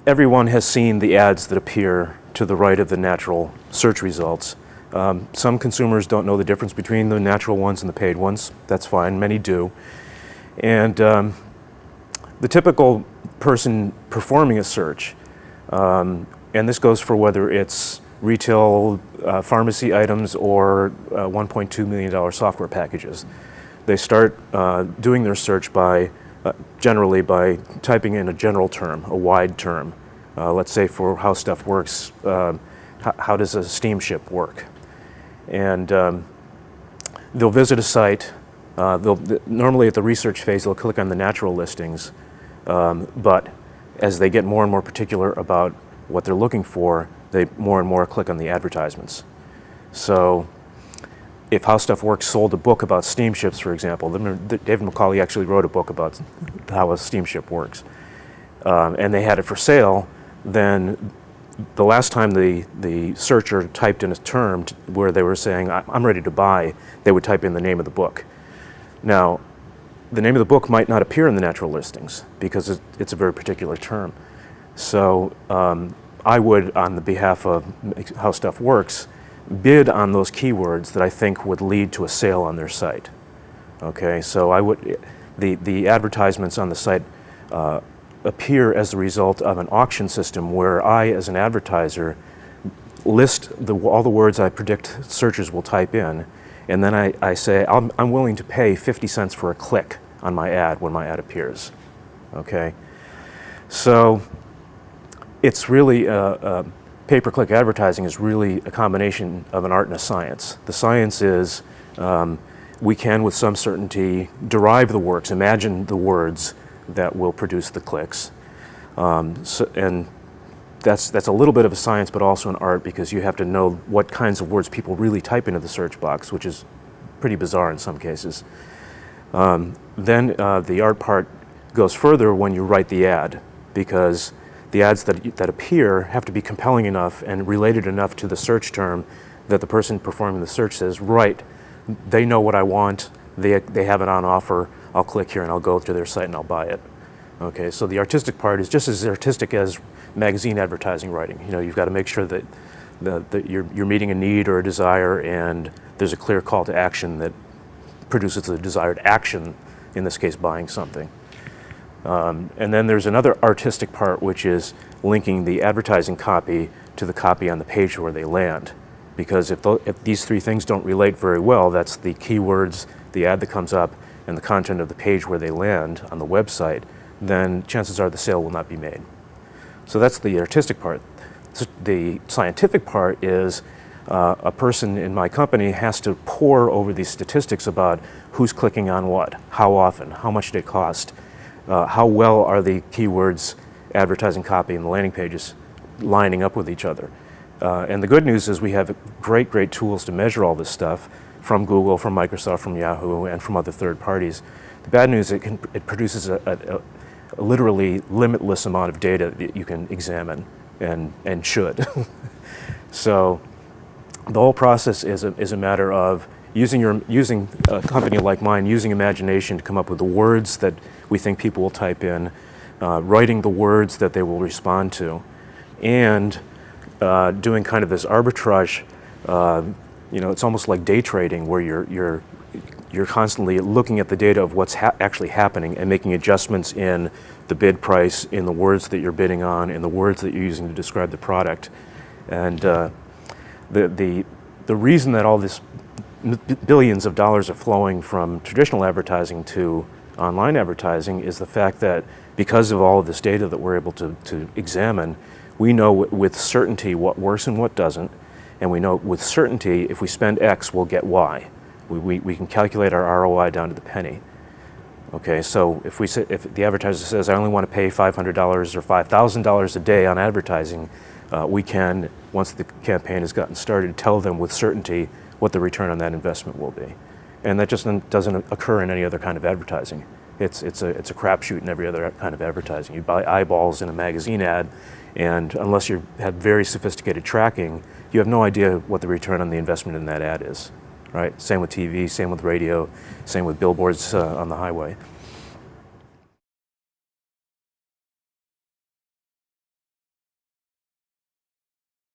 everyone has seen the ads that appear to the right of the natural search results. Some consumers don't know the difference between the natural ones and the paid ones. That's fine, many do. And the typical person performing a search, and this goes for whether it's retail pharmacy items or $1.2 million software packages. They start doing their search by generally by typing in a general term, a wide term. Let's say for how stuff works, how does a steamship work? And they'll visit a site. Normally at the research phase, they'll click on the natural listings, but as they get more and more particular about what they're looking for, they more and more click on the advertisements. So if How Stuff Works sold a book about steamships, for example, David Macaulay actually wrote a book about how a steamship works, and they had it for sale, then the last time the searcher typed in a term where they were saying, I'm ready to buy, they would type in the name of the book. Now, the name of the book might not appear in the natural listings because it's a very particular term. So I would, on the behalf of How Stuff Works, bid on those keywords that I think would lead to a sale on their site. Okay, so I would, the advertisements on the site appear as a result of an auction system where I, as an advertiser, list all the words I predict searchers will type in, and then I say, I'm willing to pay 50 cents for a click on my ad when my ad appears. Okay, so it's really, pay-per-click advertising is really a combination of an art and a science. The science is we can, with some certainty, derive the works, imagine the words that will produce the clicks. And that's a little bit of a science, but also an art, because you have to know what kinds of words people really type into the search box, which is pretty bizarre in some cases. Then the art part goes further when you write the ad, because the ads that appear have to be compelling enough and related enough to the search term that the person performing the search says, right, they know what I want, they have it on offer, I'll click here and I'll go to their site and I'll buy it. Okay, so the artistic part is just as artistic as magazine advertising writing. You know, you've got to make sure that you're meeting a need or a desire, and there's a clear call to action that produces the desired action, in this case buying something. And then there's another artistic part, which is linking the advertising copy to the copy on the page where they land. Because if these three things don't relate very well, that's the keywords, the ad that comes up, and the content of the page where they land on the website, then chances are the sale will not be made. So that's the artistic part. The scientific part is a person in my company has to pore over these statistics about who's clicking on what, how often, how much did it cost, how well are the keywords, advertising copy, and the landing pages lining up with each other. And the good news is we have great tools to measure all this stuff from Google, from Microsoft, from Yahoo, and from other third parties. The bad news, it produces a literally limitless amount of data that you can examine and should. So the whole process is a matter of using a company like mine, using imagination to come up with the words that we think people will type in, writing the words that they will respond to, and doing kind of this arbitrage. You know, it's almost like day trading, where you're constantly looking at the data of what's actually happening and making adjustments in the bid price, in the words that you're bidding on, in the words that you're using to describe the product. And the reason that all this billions of dollars are flowing from traditional advertising to online advertising is the fact that because of all of this data that we're able to examine, we know with certainty what works and what doesn't, and we know with certainty if we spend X, we'll get Y. We can calculate our ROI down to the penny. Okay, so if the advertiser says, I only want to pay $500 or $5,000 a day on advertising, we can, once the campaign has gotten started, tell them with certainty what the return on that investment will be. And that just doesn't occur in any other kind of advertising. It's a crapshoot in every other kind of advertising. You buy eyeballs in a magazine ad, and unless you have very sophisticated tracking, you have no idea what the return on the investment in that ad is. Right? Same with TV, same with radio, same with billboards on the highway.